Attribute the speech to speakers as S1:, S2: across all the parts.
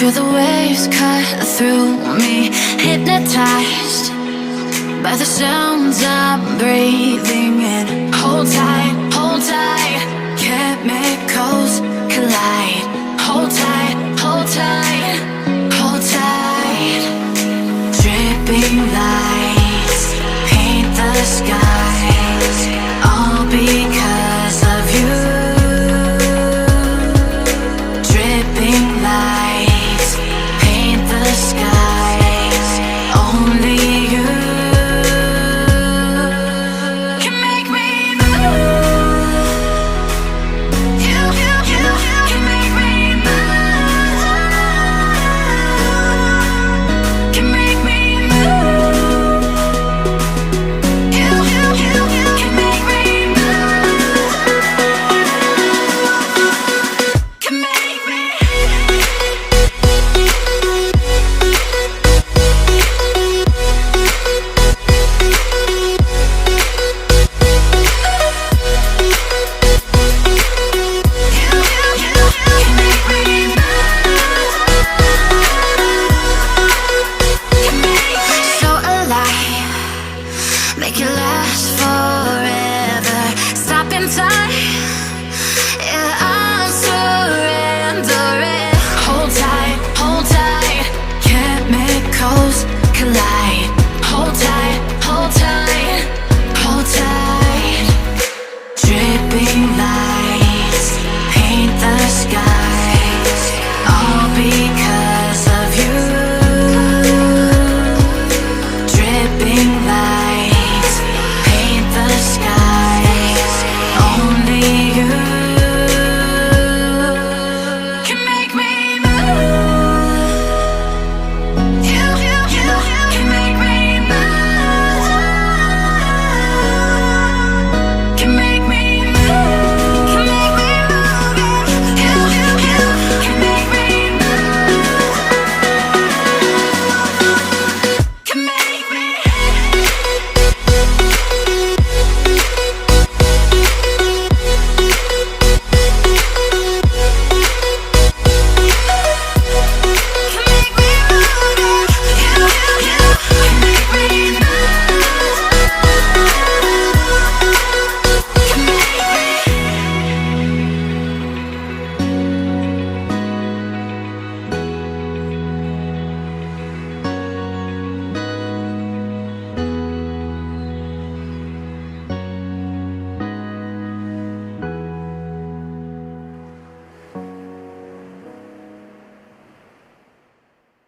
S1: Feel the waves cut through me, hypnotized by the sounds I'm breathing in. Hold tight, hold tight, chemicals collide. Hold tight, hold tight, hold tight. Dripping lights paint the skies, all because of you. Dripping lights paint the skies, only you can make me move. You can make me move. Can make me move. You can make me move. Can make me. So alive, make it last forever. Stop in time, yeah, I'm surrendering. Hold tight, chemicals collide. Hold tight, hold tight, hold tight. Dripping lights paint the skies, all because of you. Dripping lights paint the skies, only you can make me move. You can make me move. Can make me move. Can make me move. You can make me move. Can make me.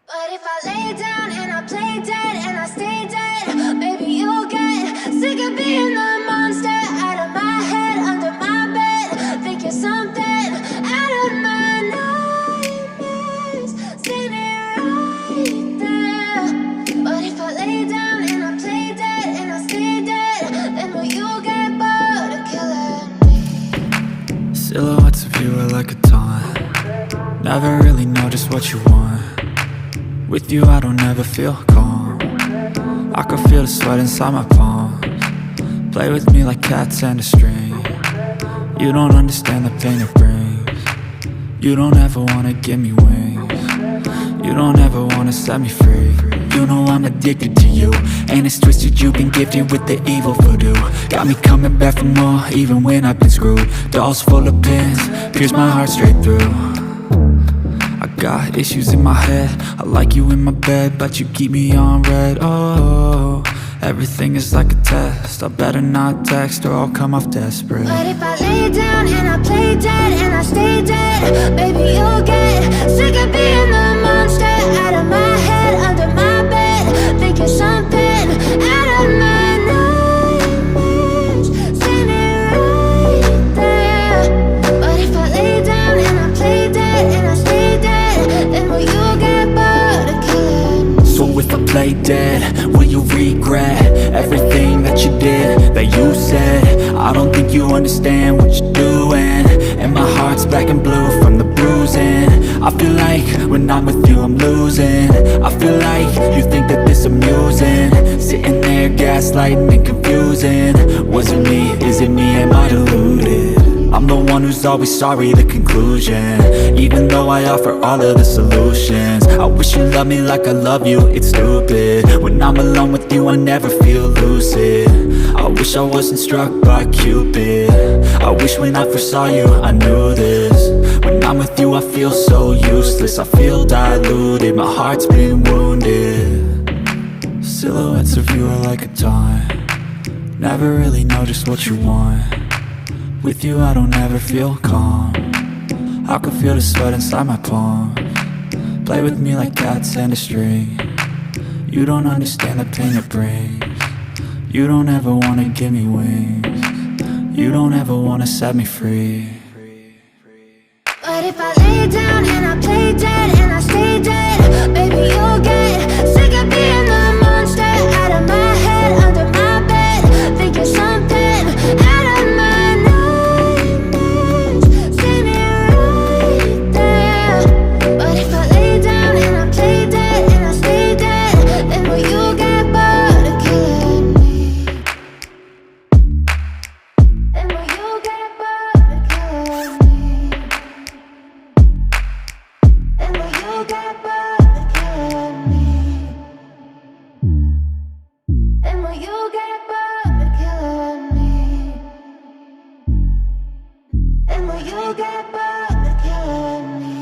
S2: But if I lay down and I play dead and I stay dead, baby, you'll get sick of being the monster out of my head, under my bed. Think you're something out of my nightmares, standing right there. But if I lay down and I play dead and I stay dead, then will you get bored of killing me?
S3: Silhouettes of you are like a taunt. Never really know just what you want. With you I don't ever feel calm. I can feel the sweat inside my palms. Play with me like cats and a string. You don't understand the pain it brings. You don't ever wanna give me wings. You don't ever wanna set me free. You know I'm addicted to you, and it's twisted, you've been gifted with the evil voodoo. Got me coming back for more, even when I've been screwed. Dolls full of pins, pierce my heart straight through. I got issues in my head, I like you in my bed, but you keep me on red. Oh, everything is like a test. I better not text or I'll come off desperate.
S2: But if I lay down and I play dead and I stay dead, baby, you'll get sick of being the monster out of my head, under my bed. Think you're something out of my nightmares, standing right there. But if I lay down and I play dead and I stay dead, then will you get bored of killing me?
S3: So if I play dead, will you regret everything that you did, that you said? I don't think you understand what you're doing, and my heart's black and blue from the bruising. I feel like when I'm with you I'm losing. I feel like you think that this amusing, sitting there gaslighting and confusing. Was it me? Is it me? Am I deluded? I'm the one who's always sorry, the conclusion. Even though I offer all of the solutions, I wish you loved me like I love you, it's stupid. When I'm alone with you, I never feel lucid. I wish I wasn't struck by Cupid. I wish when I first saw you, I knew this. When I'm with you, I feel so useless. I feel diluted, my heart's been wounded. Silhouettes of you are like a taunt. Never really know just what you want. With you I don't ever feel calm. I can feel the sweat inside my palms. Play with me like cats and a string. You don't understand the pain it brings. You don't ever wanna give me wings. You don't ever wanna set me free.
S2: But if I lay down and I play dead and I stay dead, baby you'll get sick of being the monster out of my head, under my bed, thinking something out of my nightmares. See me right there. But if I lay down and I play dead and I stay dead, then will you get bored of killing me? Then will you get bored of killing me? Then will you get bored of killing me? Then will you get bored of killing me? Then will you get bored of killing me?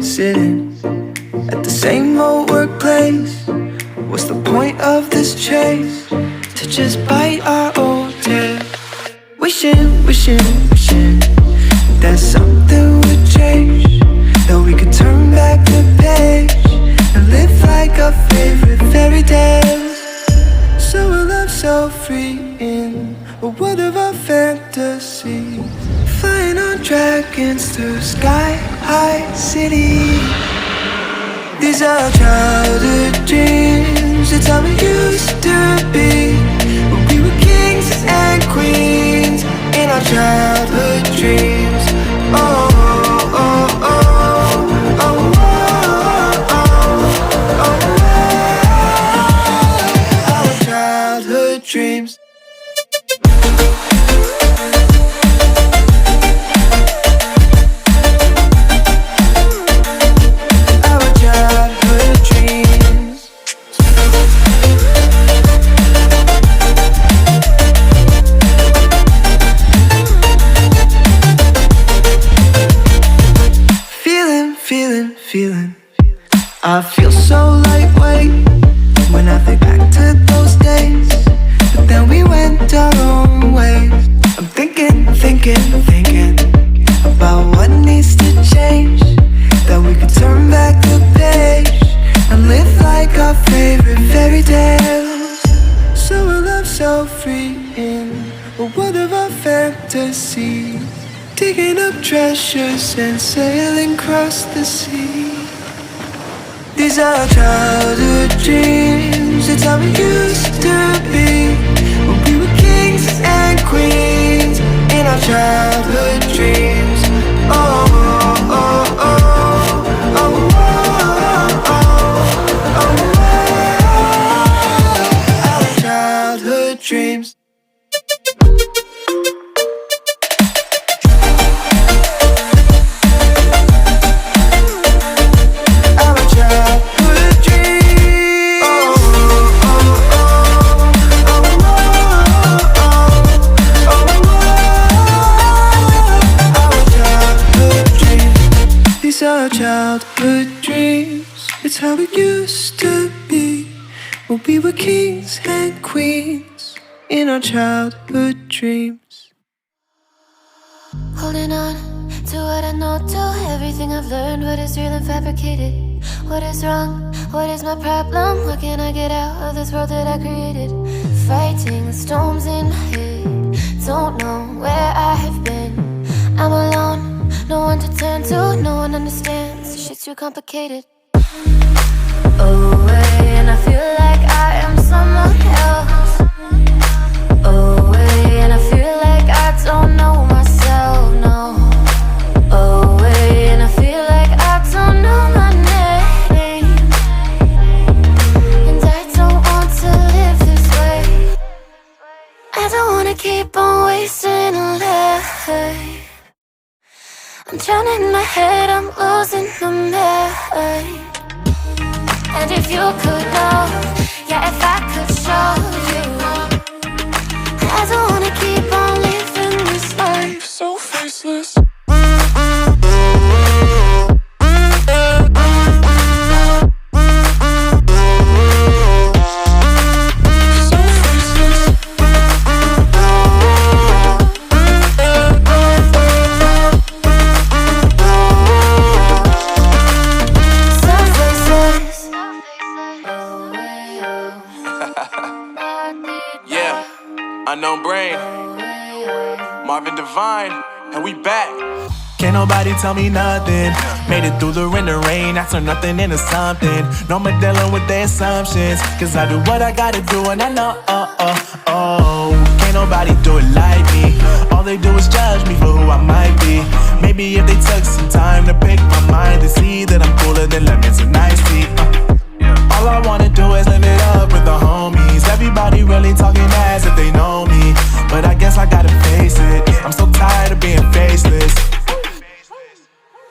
S4: Sitting at the same old workplace. What's the point of this chase? To just bite our old tail. Wishing that something would change, that we could turn back the page and live like our favorite fairy tales. So a love so free in a world of our fantasies, flying on dragons through sky-high cities. These are childhood dreams, it's how it used to be, when we were kings and queens in our childhood dreams. Oh, oh, oh, oh, oh, oh, oh, oh, oh, oh. Our childhood feeling. I feel so lightweight when I think back to those days, but then we went our own ways. I'm thinking about what needs to change, that we could turn back the page and live like our favorite fairy tales. So a love so freeing, a world of our fantasies, digging up treasures and sailing across the sea. These are childhood dreams, it's how we used to be when we were kings and queens in our childhood dreams. Oh, oh, oh, oh, oh, oh, oh, oh, our childhood dreams. Our childhood dreams, it's how it used to be when we were kings and queens in our childhood dreams.
S2: Holding on to what I know, to everything I've learned, what is real and fabricated, what is wrong, what is my problem, what can I get out of this world that I created? Fighting the storms in my head, don't know where I have been. I'm alone, no one to turn to, no one understands, this shit's too complicated. Away, and I feel like I am someone else. Away, and I feel like I don't know myself, no. Away, and I feel like I don't know my name, and I don't want to live this way. I don't wanna keep on wasting a life. I'm drowning in my head, I'm losing my mind. And if you could know, yeah, if I could show you, I don't wanna keep on living this life so faceless.
S5: Unknown Brain, Marvin Divine, and we back.
S6: Can't nobody tell me nothing. Made it through the rain and rain, I turn nothing into something. No more dealing with their assumptions, cause I do what I gotta do and I know, can't nobody do it like me. All they do is judge me for who I might be. Maybe if they took some time to pick my mind to see that I'm cooler than lemons and iced tea. All I wanna do is live it up with the homies. Everybody really talking as if they know me, but I guess I gotta face it, I'm so tired of being faceless.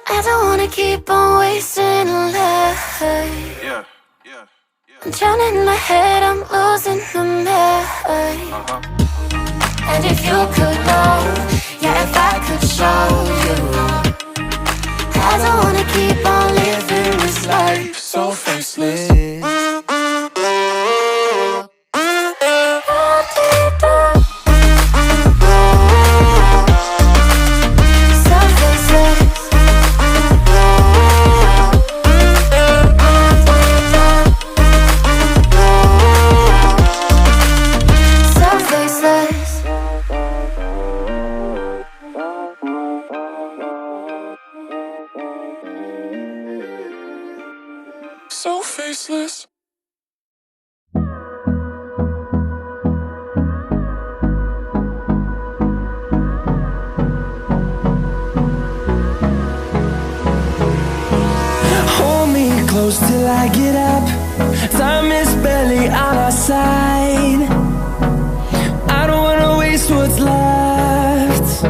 S2: I don't wanna keep on wasting a life. I'm drowning in my head, I'm losing my mind. And if you could know, yeah, if I could show you, I don't wanna keep on living this life so faceless.
S6: So faceless.
S4: Hold me close till I get up. Time is barely on our side. I don't wanna waste what's left.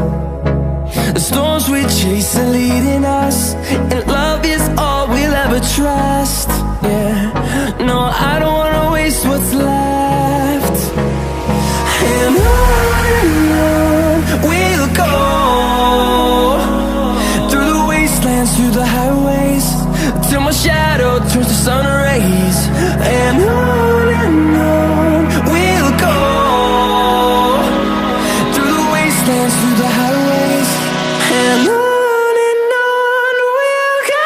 S4: The storms we chase are leading us, and love is all we'll ever trust. Yeah, no, I don't wanna waste what's left. And on we'll go, through the wastelands, through the highways, till my shadow turns to sun rays. And on we'll go, through the wastelands, through the highways, and on we'll go.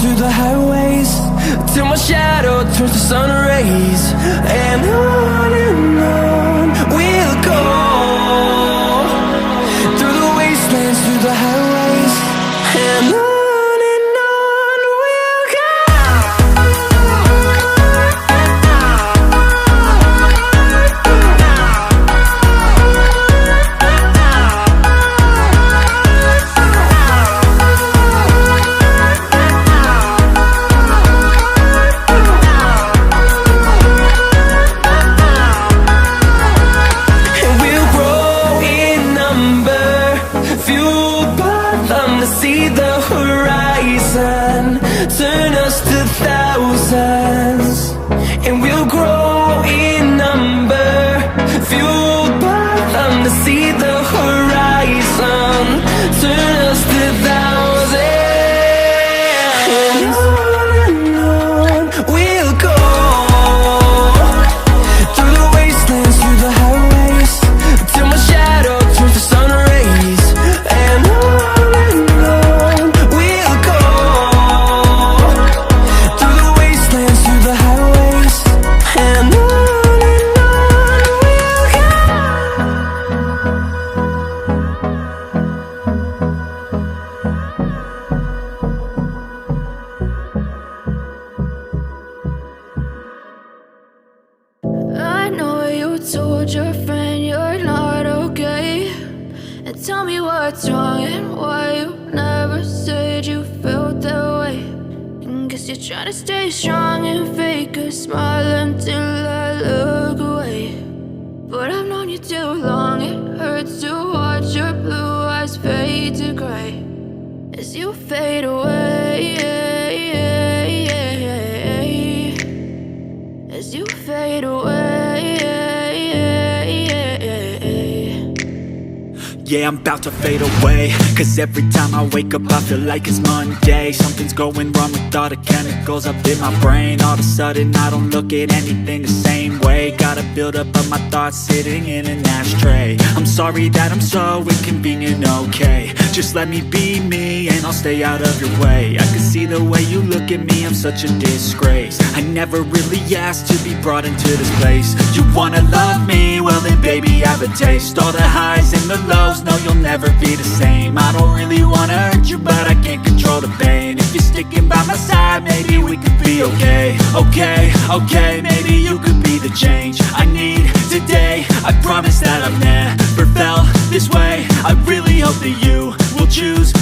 S4: Through the highways, till my shadow turns to sun rays. And on we'll go, through the wastelands, through the highways, and on we'll go. See the horizon, turn us to thousands, and we'll grow in number, fueled by them. To see the horizon, turn us to thousands, and on we'll go, through the wastelands, through the highways, till my shadow turns to sun rays. And told your friend you're not okay, and tell me what's wrong and why you never said you felt that way. And guess you're trying to stay strong and fake a smile until I look away. But I've known you too long, it hurts to watch your blue eyes fade to gray as you fade away, as you fade away.
S3: Yeah, I'm about to fade away, cause every time I wake up I feel like it's Monday. Something's going wrong with all the chemicals up in my brain. All of a sudden I don't look at anything the same way. Gotta build up of my thoughts sitting in an ashtray. I'm sorry that I'm so inconvenient, okay. Just let me be me and I'll stay out of your way. I can see the way you look at me, I'm such a disgrace. I never really asked to be brought into this place. You wanna love me? Well then baby have a taste. All the highs and the lows, no you'll never be the same. I don't really wanna hurt you, but I can't control the pain. If you're sticking by my side, maybe we could be okay. Okay, maybe you could be the change I need today. I promise that I've never felt this way. I really hope that you will choose